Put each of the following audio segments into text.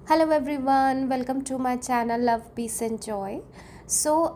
Hello everyone, welcome to my channel love peace and joy.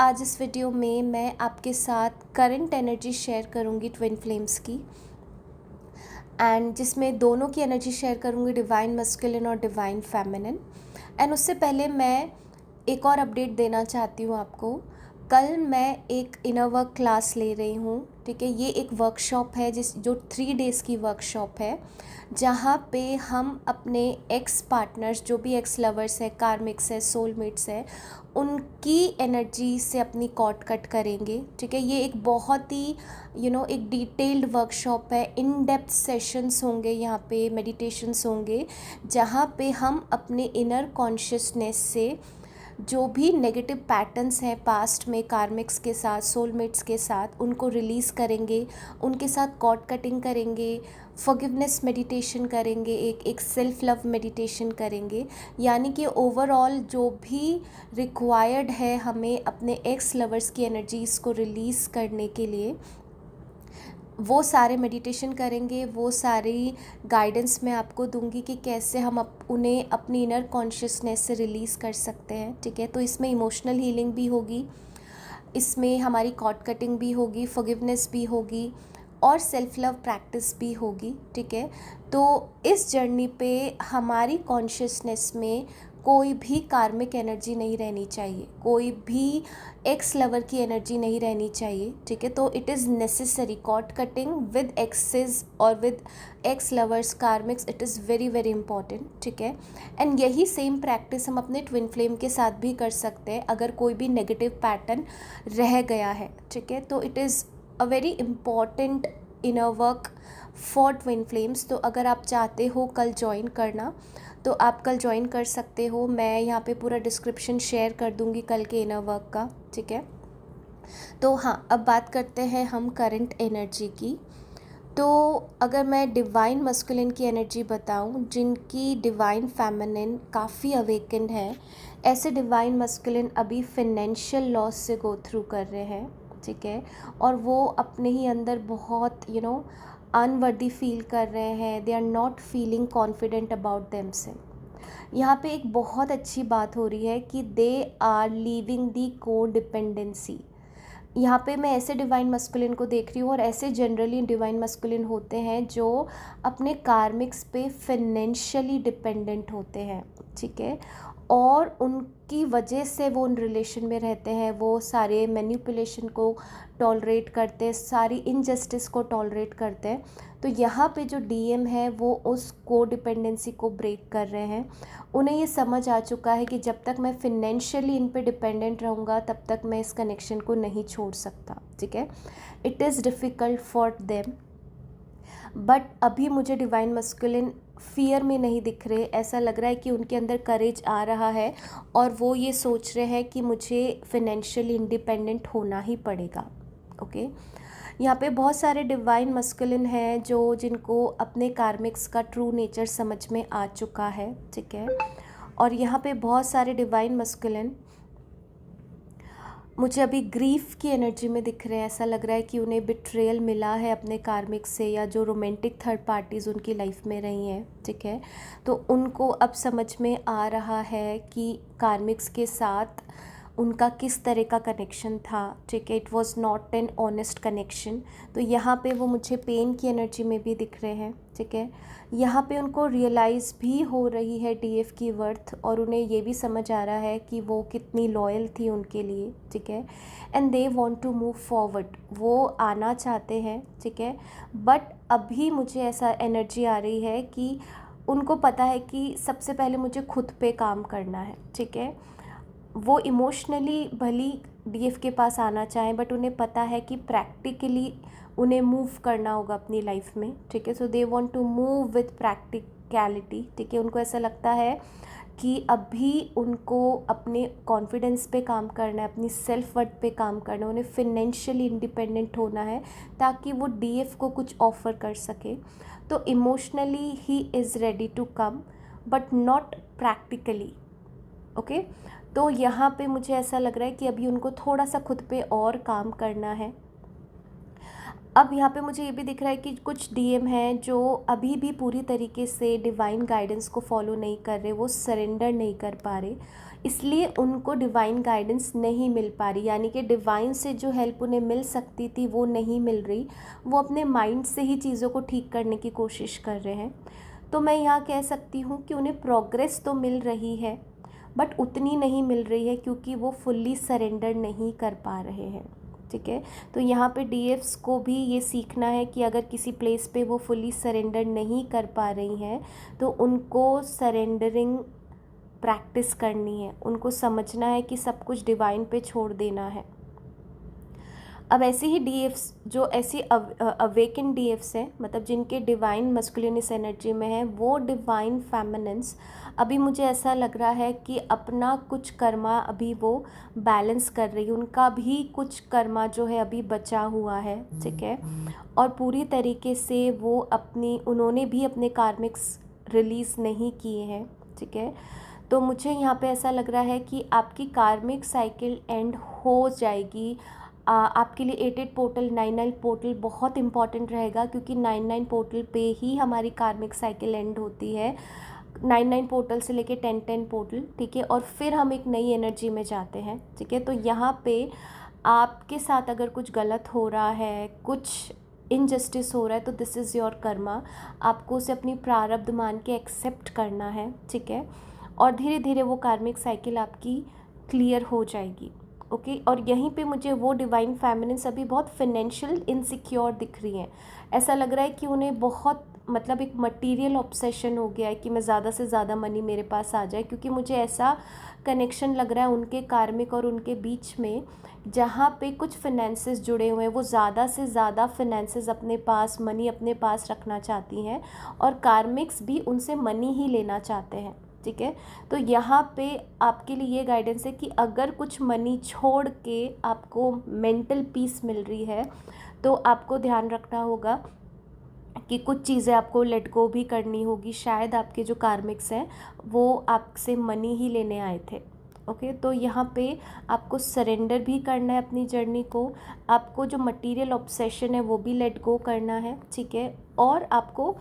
आज इस video में मैं आपके साथ करंट एनर्जी शेयर करूंगी ट्विन फ्लेम्स की, एंड जिसमें दोनों की एनर्जी शेयर करूंगी, डिवाइन मस्कुलिन और डिवाइन फेमिनिन। एंड उससे पहले मैं एक और अपडेट देना चाहती हूँ आपको। कल मैं एक इनर वर्क क्लास ले रही हूँ, ठीक है। ये एक वर्कशॉप है जो 3 डेज़ की वर्कशॉप है, जहाँ पे हम अपने एक्स पार्टनर्स, जो भी एक्स लवर्स है, कार्मिक्स है, सोलमेट्स है, उनकी एनर्जी से अपनी कॉर्ड कट करेंगे, ठीक है। ये एक बहुत ही एक डिटेल्ड वर्कशॉप है। इन डेप्थ सेशंस होंगे, यहाँ पे मेडिटेशंस होंगे, जहाँ पे हम अपने इनर कॉन्शियसनेस से जो भी नेगेटिव पैटर्न्स हैं पास्ट में कार्मिक्स के साथ, सोलमेट्स के साथ, उनको रिलीज़ करेंगे, उनके साथ कॉर्ड कटिंग करेंगे, फॉरगिवनेस मेडिटेशन करेंगे, एक सेल्फ लव मेडिटेशन करेंगे। यानी कि ओवरऑल जो भी रिक्वायर्ड है हमें अपने एक्स लवर्स की एनर्जीज़ को रिलीज़ करने के लिए, वो सारे मेडिटेशन करेंगे। वो सारी गाइडेंस मैं आपको दूंगी कि कैसे हम उन्हें अपनी इनर कॉन्शियसनेस से रिलीज़ कर सकते हैं, ठीक है। तो इसमें इमोशनल हीलिंग भी होगी, इसमें हमारी कॉर्ड कटिंग भी होगी, फॉरगिवनेस भी होगी और सेल्फ लव प्रैक्टिस भी होगी, ठीक है। तो इस जर्नी पे हमारी कॉन्शियसनेस में कोई भी कार्मिक एनर्जी नहीं रहनी चाहिए, कोई भी एक्स लवर की एनर्जी नहीं रहनी चाहिए, ठीक है। तो it is necessary cord cutting with exes और with ex lovers karmics, it is very very important, ठीक है। एंड यही सेम प्रैक्टिस हम अपने ट्विन फ्लेम के साथ भी कर सकते हैं अगर कोई भी नेगेटिव पैटर्न रह गया है, ठीक है। तो it is a very important inner work for twin flames. तो अगर आप चाहते हो कल ज्वाइन करना, तो आप कल ज्वाइन कर सकते हो। मैं यहाँ पे पूरा डिस्क्रिप्शन शेयर कर दूँगी कल के इनर वर्क का, ठीक है। तो हाँ, अब बात करते हैं हम करंट एनर्जी की। तो अगर मैं डिवाइन मस्कुलिन की एनर्जी बताऊं, जिनकी डिवाइन फेमिनिन काफ़ी अवेकेंड है, ऐसे डिवाइन मस्कुलिन अभी फिनेंशियल लॉस से गो थ्रू कर रहे हैं, ठीक है। और वो अपने ही अंदर बहुत अनवर्दी फील कर रहे हैं। They are not feeling confident about themselves. यहाँ पे एक बहुत अच्छी बात हो रही है कि दे आर लीविंग दी को डिपेंडेंसी। यहाँ पे मैं ऐसे डिवाइन मस्कुलिन को देख रही हूँ, और ऐसे जनरली डिवाइन मस्कुलिन होते हैं जो अपने कार्मिक्स पे फिनेंशियली डिपेंडेंट होते हैं, ठीक है। और उनकी वजह से वो उन रिलेशन में रहते हैं, वो सारे मैनिपुलेशन को टॉलरेट करते हैं, सारी इनजस्टिस को टॉलरेट करते हैं। तो यहाँ पे जो डीएम है वो उस को डिपेंडेंसी को ब्रेक कर रहे हैं। उन्हें ये समझ आ चुका है कि जब तक मैं फिनेंशियली इन पे डिपेंडेंट रहूँगा तब तक मैं इस कनेक्शन को नहीं छोड़ सकता, ठीक है। It is difficult for them, but अभी मुझे डिवाइन मस्कुलिन फियर में नहीं दिख रहे। ऐसा लग रहा है कि उनके अंदर करेज आ रहा है और वो ये सोच रहे हैं कि मुझे फिनेंशियली इंडिपेंडेंट होना ही पड़ेगा, ओके। यहाँ पे बहुत सारे डिवाइन मस्कुलिन हैं जिनको अपने कार्मिक्स का ट्रू नेचर समझ में आ चुका है, ठीक है। और यहाँ पे बहुत सारे डिवाइन मस्कुलिन मुझे अभी ग्रीफ की एनर्जी में दिख रहे हैं। ऐसा लग रहा है कि उन्हें बिट्रेयल मिला है अपने कार्मिक से, या जो रोमांटिक थर्ड पार्टीज़ उनकी लाइफ में रही हैं, ठीक है। तो उनको अब समझ में आ रहा है कि कार्मिक्स के साथ उनका किस तरह का कनेक्शन था, ठीक है। It was not an honest connection. तो यहाँ पे वो मुझे पेन की एनर्जी में भी दिख रहे हैं, ठीक है। यहाँ पे उनको रियलाइज़ भी हो रही है डीएफ की वर्थ, और उन्हें ये भी समझ आ रहा है कि वो कितनी लॉयल थी उनके लिए, ठीक है। And they want to move forward, वो आना चाहते हैं, ठीक है। बट अभी मुझे ऐसा एनर्जी आ रही है कि उनको पता है कि सबसे पहले मुझे खुद पे काम करना है, ठीक है। वो इमोशनली भली डीएफ के पास आना चाहें, बट उन्हें पता है कि प्रैक्टिकली उन्हें मूव करना होगा अपनी लाइफ में, ठीक है। So they want to move with practicality, ठीक है। उनको ऐसा लगता है कि अभी उनको अपने कॉन्फिडेंस पे काम करना है, अपनी सेल्फ वर्थ पे काम करना है, उन्हें फिनेंशियली इंडिपेंडेंट होना है ताकि वो डीएफ को कुछ ऑफ़र कर सके। तो emotionally he is ready to come, but not practically, okay. तो यहाँ पे मुझे ऐसा लग रहा है कि अभी उनको थोड़ा सा खुद पे और काम करना है। अब यहाँ पे मुझे ये भी दिख रहा है कि कुछ डीएम हैं जो अभी भी पूरी तरीके से डिवाइन गाइडेंस को फॉलो नहीं कर रहे, वो सरेंडर नहीं कर पा रहे, इसलिए उनको डिवाइन गाइडेंस नहीं मिल पा रही, यानी कि डिवाइन से जो हेल्प उन्हें मिल सकती थी वो नहीं मिल रही। वो अपने माइंड से ही चीज़ों को ठीक करने की कोशिश कर रहे हैं। तो मैं यहाँ कह सकती हूँ कि उन्हें प्रोग्रेस तो मिल रही है, बट उतनी नहीं मिल रही है क्योंकि वो फुल्ली सरेंडर नहीं कर पा रहे हैं। ठीक है, तो यहाँ पे डीएफ्स को भी ये सीखना है कि अगर किसी प्लेस पे वो फुल्ली सरेंडर नहीं कर पा रही हैं तो उनको सरेंडरिंग प्रैक्टिस करनी है, उनको समझना है कि सब कुछ डिवाइन पे छोड़ देना है। अब ऐसे ही डीएफ्स जो ऐसी अवेकन डीएफ्स हैं, मतलब जिनके डिवाइन मस्कुलिनस एनर्जी में है, वो डिवाइन फेमिनिन्स अभी मुझे ऐसा लग रहा है कि अपना कुछ कर्मा अभी वो बैलेंस कर रही है, उनका भी कुछ कर्मा जो है अभी बचा हुआ है। ठीक है, और पूरी तरीके से वो उन्होंने भी अपने कार्मिक्स रिलीज़ नहीं किए हैं। ठीक है, तो मुझे यहाँ पे ऐसा लग रहा है कि आपकी कार्मिक साइकिल एंड हो जाएगी। आपके लिए 88 पोर्टल 99 पोर्टल बहुत इंपॉर्टेंट रहेगा, क्योंकि 99 पोर्टल पे ही हमारी कार्मिक साइकिल एंड होती है। 99 पोर्टल से लेके 10-10 पोर्टल, ठीक है, और फिर हम एक नई एनर्जी में जाते हैं। ठीक है, तो यहाँ पे आपके साथ अगर कुछ गलत हो रहा है, कुछ इनजस्टिस हो रहा है, तो दिस इज़ योर कर्मा। आपको उसे अपनी प्रारब्ध मान के एक्सेप्ट करना है। ठीक है, और धीरे धीरे वो कार्मिक साइकिल आपकी क्लियर हो जाएगी। ओके, और यहीं पे मुझे वो डिवाइन फेमिनिन्स अभी बहुत फाइनेंशियल इनसिक्योर दिख रही हैं। ऐसा लग रहा है कि उन्हें बहुत, मतलब एक मटेरियल ऑब्सेशन हो गया है कि मैं ज़्यादा से ज़्यादा मनी मेरे पास आ जाए, क्योंकि मुझे ऐसा कनेक्शन लग रहा है उनके कार्मिक और उनके बीच में, जहाँ पे कुछ फिनेंसेस जुड़े हुए हैं। वो ज़्यादा से ज़्यादा फिनेंसेस अपने पास, मनी अपने पास रखना चाहती हैं, और कार्मिक्स भी उनसे मनी ही लेना चाहते हैं। ठीक है, तो यहाँ पे आपके लिए ये गाइडेंस है कि अगर कुछ मनी छोड़ के आपको मेंटल पीस मिल रही है, तो आपको ध्यान रखना होगा कि कुछ चीज़ें आपको लेट गो भी करनी होगी। शायद आपके जो कार्मिक्स हैं वो आपसे मनी ही लेने आए थे। ओके, तो यहाँ पे आपको सरेंडर भी करना है अपनी जर्नी को, आपको जो मटेरियल ऑब्सेशन है वो भी लेट गो करना है। ठीक है, और आपको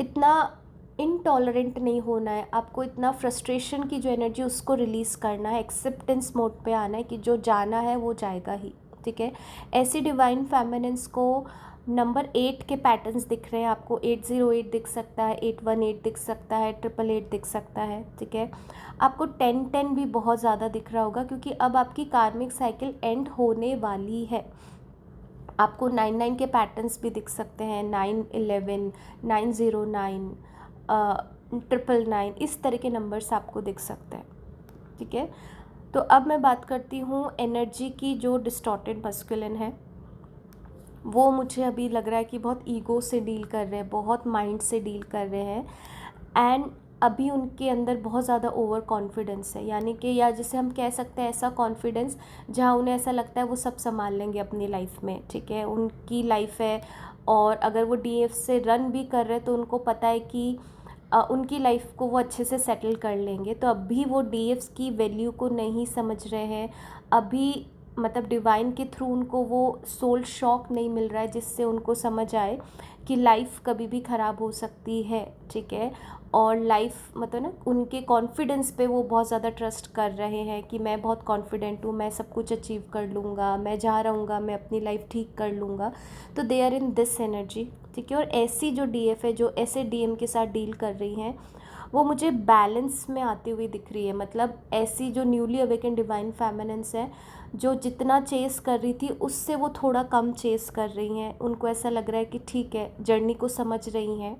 इतना इनटॉलरेंट नहीं होना है, आपको इतना फ्रस्ट्रेशन की जो एनर्जी उसको रिलीज़ करना है, एक्सेप्टेंस मोड पे आना है कि जो जाना है वो जाएगा ही। ठीक है, ऐसी डिवाइन फेमिनिन्स को नंबर 8 के पैटर्न्स दिख रहे हैं आपको। 808 दिख सकता है, 818 दिख सकता है, 888 दिख सकता है। ठीक है, आपको 1010 भी बहुत ज़्यादा दिख रहा होगा, क्योंकि अब आपकी कार्मिक साइकिल एंड होने वाली है। आपको 99 के पैटर्न्स भी दिख सकते हैं, 911, 909, 999, इस तरह के नंबर्स आपको दिख सकते हैं। ठीक है, तो अब मैं बात करती हूँ एनर्जी की। जो डिस्टॉर्टेड मस्कुलिन है वो मुझे अभी लग रहा है कि बहुत ईगो से डील कर रहे हैं, बहुत माइंड से डील कर रहे हैं, एंड अभी उनके अंदर बहुत ज़्यादा ओवर कॉन्फिडेंस है, यानी कि, या जिसे हम कह सकते हैं ऐसा कॉन्फिडेंस जहाँ उन्हें ऐसा लगता है वो सब संभाल लेंगे अपनी लाइफ में। ठीक है, उनकी लाइफ है, और अगर वो डीएफ से रन भी कर रहे हैं तो उनको पता है कि उनकी लाइफ को वो अच्छे से सेटल कर लेंगे। तो अभी वो डीएफ्स की वैल्यू को नहीं समझ रहे हैं अभी, मतलब डिवाइन के थ्रू उनको वो सोल शॉक नहीं मिल रहा है जिससे उनको समझ आए कि लाइफ कभी भी ख़राब हो सकती है। ठीक है, और लाइफ, मतलब ना, उनके कॉन्फिडेंस पे वो बहुत ज़्यादा ट्रस्ट कर रहे हैं कि मैं बहुत कॉन्फिडेंट हूँ, मैं सब कुछ अचीव कर लूँगा, मैं जहाँ रहूँगा मैं अपनी लाइफ ठीक कर लूँगा। तो they are in this energy. ठीक है, और ऐसी जो डीएफ है, जो ऐसे डीएम के साथ डील कर रही हैं, वो मुझे बैलेंस में आती हुई दिख रही है। मतलब ऐसी जो न्यूली अवेकन डिवाइन फेमिनिन्स है, जो जितना चेस कर रही थी उससे वो थोड़ा कम चेस कर रही हैं। उनको ऐसा लग रहा है कि ठीक है, जर्नी को समझ रही हैं,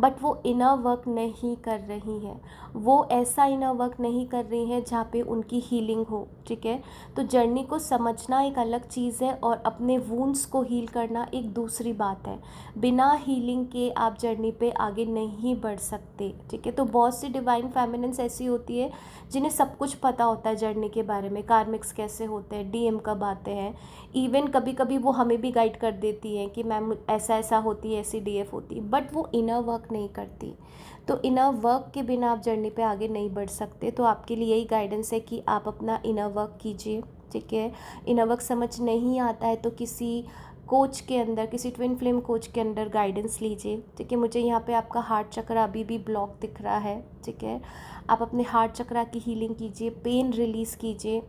बट वो इनर वर्क नहीं कर रही हैं। वो ऐसा इनर वर्क नहीं कर रही हैं जहाँ पे उनकी हीलिंग हो। ठीक है, तो जर्नी को समझना एक अलग चीज़ है, और अपने वूंड्स को हील करना एक दूसरी बात है। बिना हीलिंग के आप जर्नी पे आगे नहीं बढ़ सकते। ठीक है, तो बहुत सी डिवाइन फेमिनिन्स ऐसी होती है जिन्हें सब कुछ पता होता है जर्नी के बारे में, कार्मिक्स कैसे होते हैं, डीएम कब आते हैं, इवन कभी कभी वो हमें भी गाइड कर देती हैं कि मैम ऐसा ऐसा होती है, ऐसी डीएफ होती है, बट वो इनर वर्क नहीं करती। तो इनर वर्क के बिना आप जर्नी पे आगे नहीं बढ़ सकते। तो आपके लिए यही गाइडेंस है कि आप अपना इनर वर्क कीजिए। ठीक है। इनर वर्क समझ नहीं आता है तो किसी कोच के अंदर, किसी ट्विन फ्लेम कोच के अंदर गाइडेंस लीजिए, ठीक है। मुझे यहाँ पे आपका हार्ट चक्र अभी भी ब्लॉक दिख रहा है, ठीक है। आप अपने हार्ट चक्र की हीलिंग कीजिए, पेन रिलीज़ कीजिए।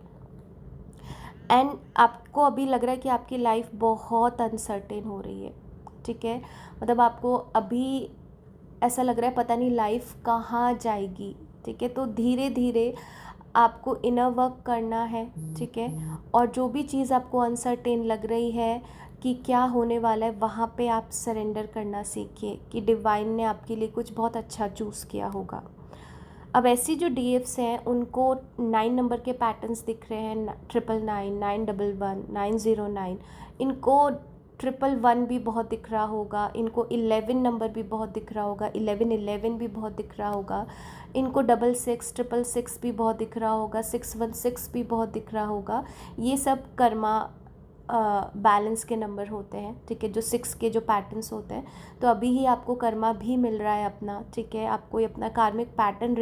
एंड आपको अभी लग रहा है कि आपकी लाइफ बहुत अनसर्टेन हो रही है, ठीक है। मतलब आपको अभी ऐसा लग रहा है पता नहीं लाइफ कहाँ जाएगी, ठीक है। तो धीरे धीरे आपको इनर वर्क करना है, ठीक है। और जो भी चीज़ आपको अनसर्टेन लग रही है कि क्या होने वाला है, वहाँ पे आप सरेंडर करना सीखिए कि डिवाइन ने आपके लिए कुछ बहुत अच्छा चूज़ किया होगा। अब ऐसी जो डीएफ्स हैं उनको 9 नंबर के पैटर्न्स दिख रहे हैं, 999, 911, 909। इनको 111 भी बहुत दिख रहा होगा, इनको 11 नंबर भी बहुत दिख रहा होगा, 1111 भी बहुत दिख रहा होगा, इनको 66, 666 भी बहुत दिख रहा होगा, 616 भी बहुत दिख रहा होगा। ये सब कर्मा बैलेंस के नंबर होते हैं, ठीक है, जो 6 के जो पैटर्न्स होते हैं। तो अभी ही आपको कर्मा भी मिल रहा है अपना, ठीक है। आपको ये अपना कार्मिक पैटर्न